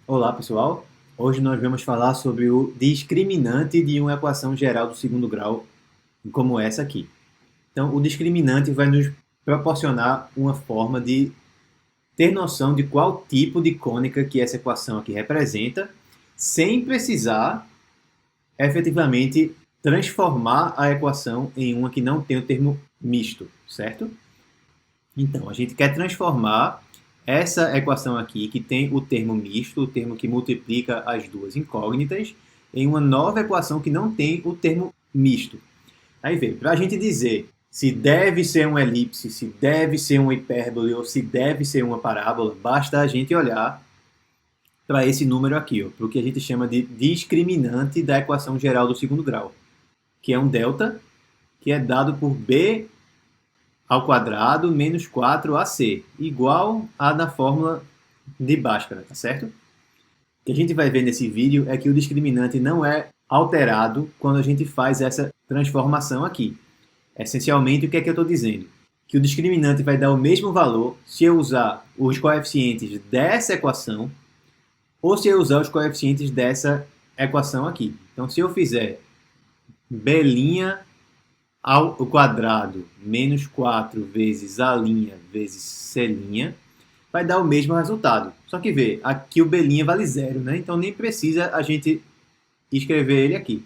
Olá, pessoal. Hoje nós vamos falar sobre o discriminante de uma equação geral do segundo grau, como essa aqui. Então, o discriminante vai nos proporcionar uma forma de ter noção de qual tipo de cônica que essa equação aqui representa, sem precisar efetivamente transformar a equação em uma que não tem o termo misto, certo? Então, a gente quer transformar essa equação aqui, que tem o termo misto, o termo que multiplica as duas incógnitas, em uma nova equação que não tem o termo misto. Aí vem, para a gente dizer se deve ser uma elipse, se deve ser uma hipérbole ou se deve ser uma parábola, basta a gente olhar para esse número aqui, para o que a gente chama de discriminante da equação geral do segundo grau, que é um delta, que é dado por b ao quadrado menos 4ac, igual a da fórmula de Bhaskara, tá certo? O que a gente vai ver nesse vídeo é que o discriminante não é alterado quando a gente faz essa transformação aqui. Essencialmente, o que é que eu estou dizendo? Que o discriminante vai dar o mesmo valor se eu usar os coeficientes dessa equação ou se eu usar os coeficientes dessa equação aqui. Então, se eu fizer b' ao quadrado menos 4 vezes a' vezes c', vai dar o mesmo resultado. Só que vê, aqui o b' vale zero, né? Então nem precisa a gente escrever ele aqui.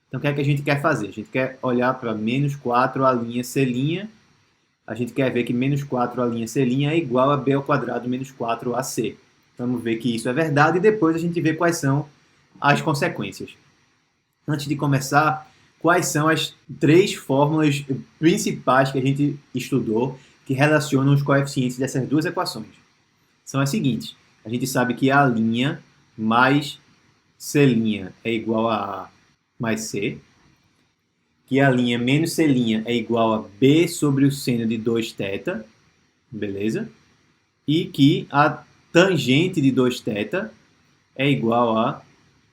Então o que é que a gente quer fazer? A gente quer olhar para menos 4 a' c'. A gente quer ver que menos 4 a' c' é igual a b ao quadrado menos 4ac. Vamos ver que isso é verdade e depois a gente vê quais são as consequências. Antes de começar, quais são as três fórmulas principais que a gente estudou que relacionam os coeficientes dessas duas equações? São as seguintes. A gente sabe que a' mais c' é igual a A mais C, que a' menos c' é igual a B sobre o seno de 2θ, beleza? E que a tangente de 2θ é igual a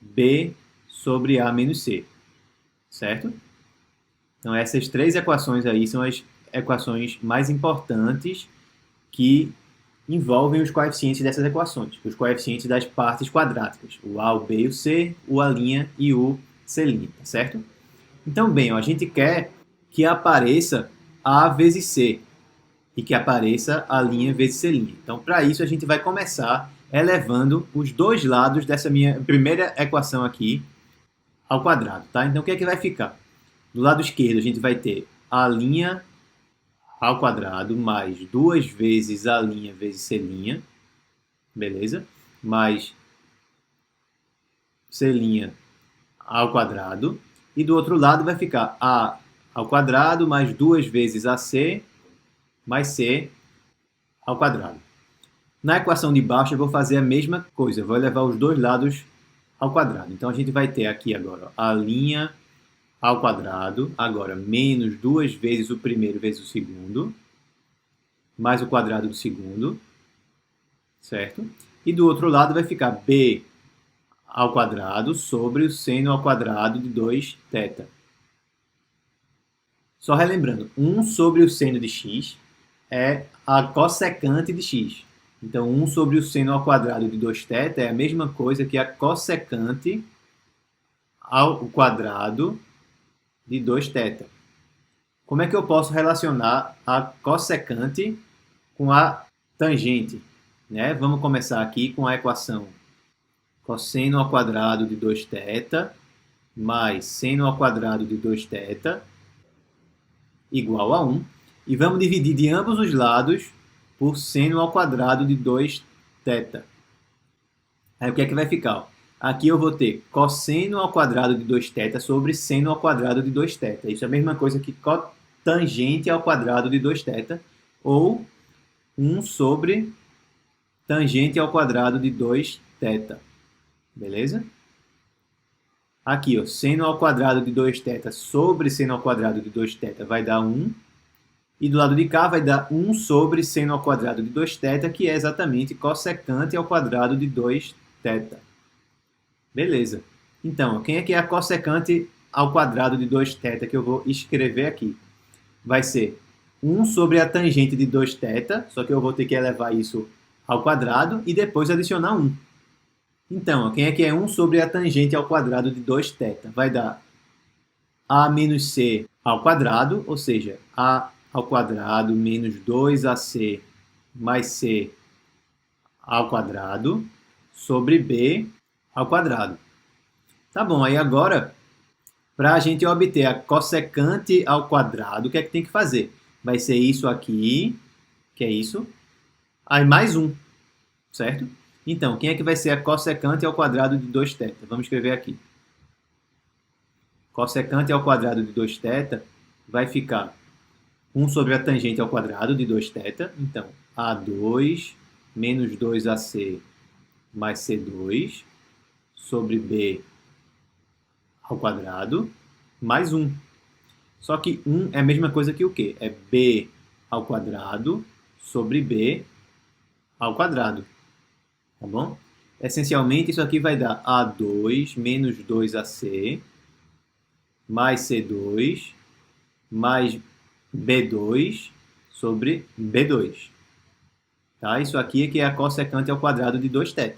B sobre A menos C, certo? Então essas três equações aí são as equações mais importantes que envolvem os coeficientes dessas equações, os coeficientes das partes quadráticas, o A, o B e o C, o A' e o C', tá certo? Então, bem, ó, a gente quer que apareça A vezes C e que apareça A' vezes C'. Então, para isso, a gente vai começar elevando os dois lados dessa minha primeira equação aqui ao quadrado, tá? Então, o que é que vai ficar? Do lado esquerdo, a gente vai ter A' ao quadrado mais 2 vezes A' vezes C', beleza? Mais C' ao quadrado. E do outro lado vai ficar A ao quadrado mais 2 vezes AC mais C ao quadrado. Na equação de baixo eu vou fazer a mesma coisa, eu vou levar os dois lados ao quadrado. Então a gente vai ter aqui agora A' ao quadrado, agora menos 2 vezes o primeiro vezes o segundo, mais o quadrado do segundo, certo? E do outro lado vai ficar B ao quadrado sobre o seno ao quadrado de 2θ. Só relembrando, 1 sobre o seno de x é a cossecante de x. Então, 1 sobre o seno ao quadrado de 2θ é a mesma coisa que a cossecante ao quadrado de 2θ. Como é que eu posso relacionar a cossecante com a tangente? Né? Vamos começar aqui com a equação cosseno ao quadrado de 2θ mais seno ao quadrado de 2θ igual a 1. E vamos dividir de ambos os lados por seno ao quadrado de 2θ. Aí o que é que vai ficar? Aqui eu vou ter cosseno ao quadrado de 2θ sobre seno ao quadrado de 2θ. Isso é a mesma coisa que cotangente ao quadrado de 2θ ou 1 sobre tangente ao quadrado de 2θ. Beleza? Aqui, ó, seno ao quadrado de 2θ sobre seno ao quadrado de 2θ vai dar 1. E do lado de cá vai dar 1 sobre seno ao quadrado de 2θ, que é exatamente cossecante ao quadrado de 2θ. Beleza. Então, quem é que é a cossecante ao quadrado de 2θ que eu vou escrever aqui? Vai ser 1 sobre a tangente de 2θ, só que eu vou ter que elevar isso ao quadrado e depois adicionar 1. Então, quem é que é 1 sobre a tangente ao quadrado de 2θ? Vai dar a menos c ao quadrado, ou seja, a ao quadrado menos 2ac mais c ao quadrado sobre b ao quadrado. Tá bom, aí agora, para a gente obter a cossecante ao quadrado, o que é que tem que fazer? Vai ser isso aqui, que é isso, aí mais 1, certo? Então, quem é que vai ser a cossecante ao quadrado de 2θ? Vamos escrever aqui. Cossecante ao quadrado de 2θ vai ficar 1 sobre a tangente ao quadrado de 2θ. Então, A2 menos 2AC mais C2 sobre B ao quadrado mais 1. Só que 1 é a mesma coisa que o quê? É B ao quadrado sobre B ao quadrado. Tá bom? Essencialmente, isso aqui vai dar A2 menos 2AC mais C2 mais B2 sobre B2. Tá? Isso aqui é que é a cossecante ao quadrado de 2θ.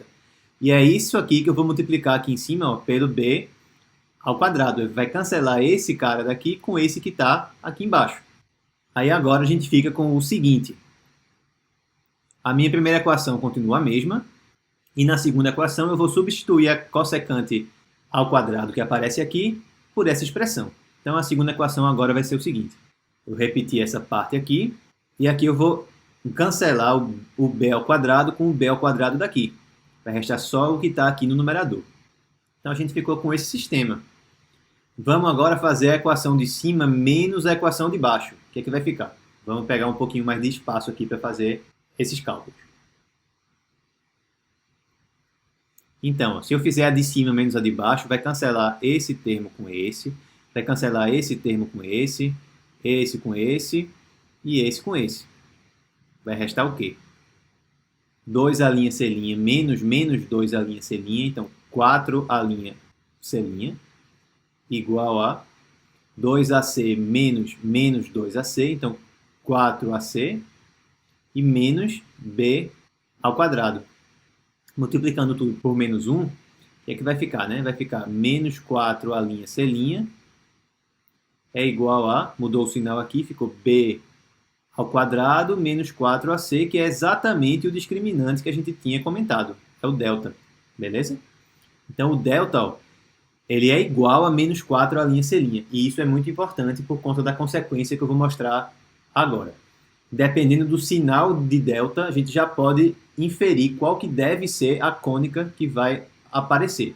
E é isso aqui que eu vou multiplicar aqui em cima, ó, pelo B ao quadrado. Vai cancelar esse cara daqui com esse que está aqui embaixo. Aí agora a gente fica com o seguinte. A minha primeira equação continua a mesma. E na segunda equação eu vou substituir a cossecante ao quadrado que aparece aqui por essa expressão. Então a segunda equação agora vai ser o seguinte. Eu repeti essa parte aqui. E aqui eu vou cancelar o b ao quadrado com o b ao quadrado daqui. Vai restar só o que está aqui no numerador. Então a gente ficou com esse sistema. Vamos agora fazer a equação de cima menos a equação de baixo. O que é que vai ficar? Vamos pegar um pouquinho mais de espaço aqui para fazer esses cálculos. Então, se eu fizer a de cima menos a de baixo, vai cancelar esse termo com esse, vai cancelar esse termo com esse com esse e esse com esse. Vai restar o quê? 2a' c' menos 2a' c', então 4a' c' igual a 2ac menos 2ac, então 4ac, e menos b ao quadrado. Multiplicando tudo por menos 1, o que é que vai ficar? Né? Vai ficar menos 4a' c' é igual a, mudou o sinal aqui, ficou b ao quadrado menos 4ac, que é exatamente o discriminante que a gente tinha comentado. É o delta, beleza? Então, o delta, ó, ele é igual a menos 4a' c'. E isso é muito importante por conta da consequência que eu vou mostrar agora. Dependendo do sinal de delta, a gente já pode inferir qual que deve ser a cônica que vai aparecer.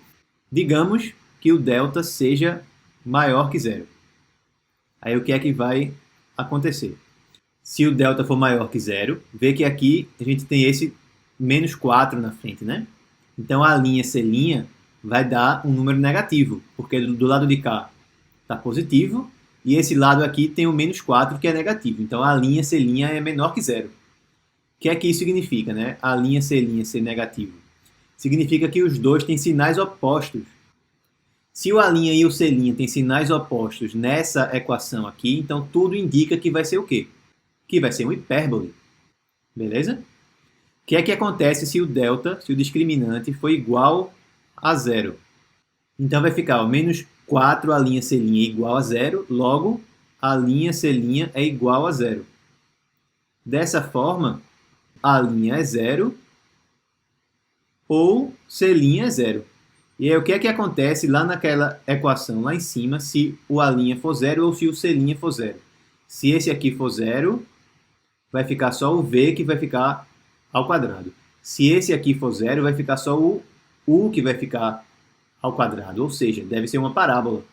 Digamos que o delta seja maior que zero. Aí o que é que vai acontecer? Se o delta for maior que zero, vê que aqui a gente tem esse menos 4 na frente, né? Então a linha C' vai dar um número negativo, porque do lado de cá está positivo, e esse lado aqui tem o menos 4, que é negativo. Então a linha C' é menor que zero. O que é que isso significa, né? A linha C' ser negativo. Significa que os dois têm sinais opostos. Se o A' e o C' têm sinais opostos nessa equação aqui, então tudo indica que vai ser o quê? Que vai ser um hipérbole. Beleza? O que é que acontece se o delta, se o discriminante for igual a zero? Então vai ficar ó, menos 4a' c' igual a zero, logo a linha C' é igual a zero. Dessa forma, a linha é zero ou C' é zero. E aí o que é que acontece lá naquela equação lá em cima se o A' for zero ou se o C' for zero? Se esse aqui for zero, vai ficar só o V que vai ficar ao quadrado. Se esse aqui for zero, vai ficar só o U que vai ficar ao quadrado, ou seja, deve ser uma parábola.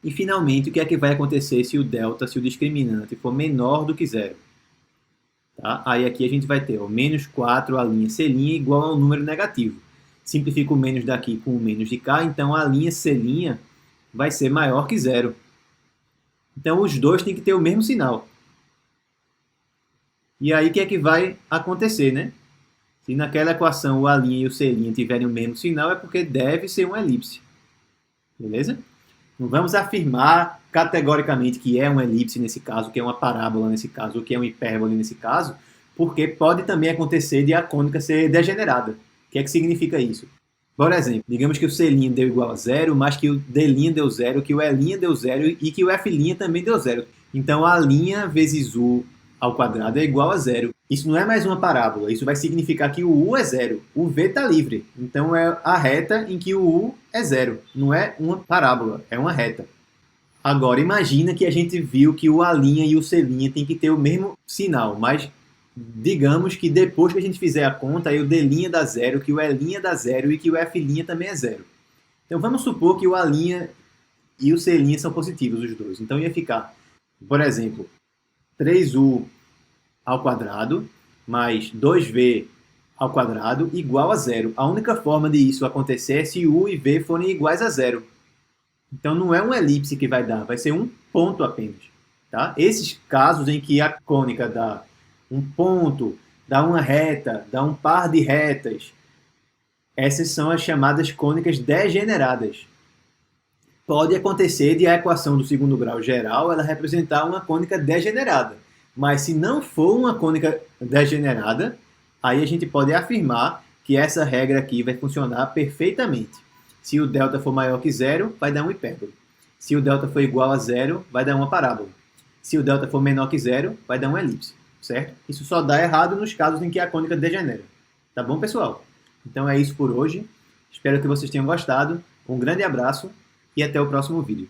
E finalmente, o que é que vai acontecer se o delta, se o discriminante for menor do que zero? Tá? Aí aqui a gente vai ter ó, menos 4a' c' igual ao número negativo. Simplifica o menos daqui com o menos de cá, então a linha C' vai ser maior que zero. Então os dois têm que ter o mesmo sinal. E aí o que é que vai acontecer, né? Se naquela equação o A' e o C' tiverem o mesmo sinal, é porque deve ser uma elipse. Beleza? Não vamos afirmar categoricamente que é uma elipse nesse caso, que é uma parábola nesse caso, ou que é uma hipérbole nesse caso, porque pode também acontecer de a cônica ser degenerada. O que é que significa isso? Por exemplo, digamos que o C' deu igual a zero, mas que o D' deu zero, que o E' deu zero e que o F' também deu zero. Então, a linha vezes U ao quadrado é igual a zero. Isso não é mais uma parábola, isso vai significar que o U é zero. O V está livre. Então, é a reta em que o U é zero. Não é uma parábola, é uma reta. Agora, imagina que a gente viu que o A' e o C' tem que ter o mesmo sinal, mas digamos que depois que a gente fizer a conta, aí o D' dá zero, que o E' dá zero e que o F' também é zero. Então, vamos supor que o A' e o C' são positivos, os dois. Então, ia ficar, por exemplo, 3U ao quadrado mais 2V ao quadrado igual a zero. A única forma de isso acontecer é se U e V forem iguais a zero. Então, não é uma elipse que vai dar, vai ser um ponto apenas. Tá? Esses casos em que a cônica dá um ponto, dá uma reta, dá um par de retas, essas são as chamadas cônicas degeneradas. Pode acontecer de a equação do segundo grau geral ela representar uma cônica degenerada. Mas se não for uma cônica degenerada, aí a gente pode afirmar que essa regra aqui vai funcionar perfeitamente. Se o delta for maior que zero, vai dar um hipérbole. Se o delta for igual a zero, vai dar uma parábola. Se o delta for menor que zero, vai dar uma elipse, certo? Isso só dá errado nos casos em que a cônica degenera. Tá bom, pessoal? Então é isso por hoje. Espero que vocês tenham gostado. Um grande abraço e até o próximo vídeo.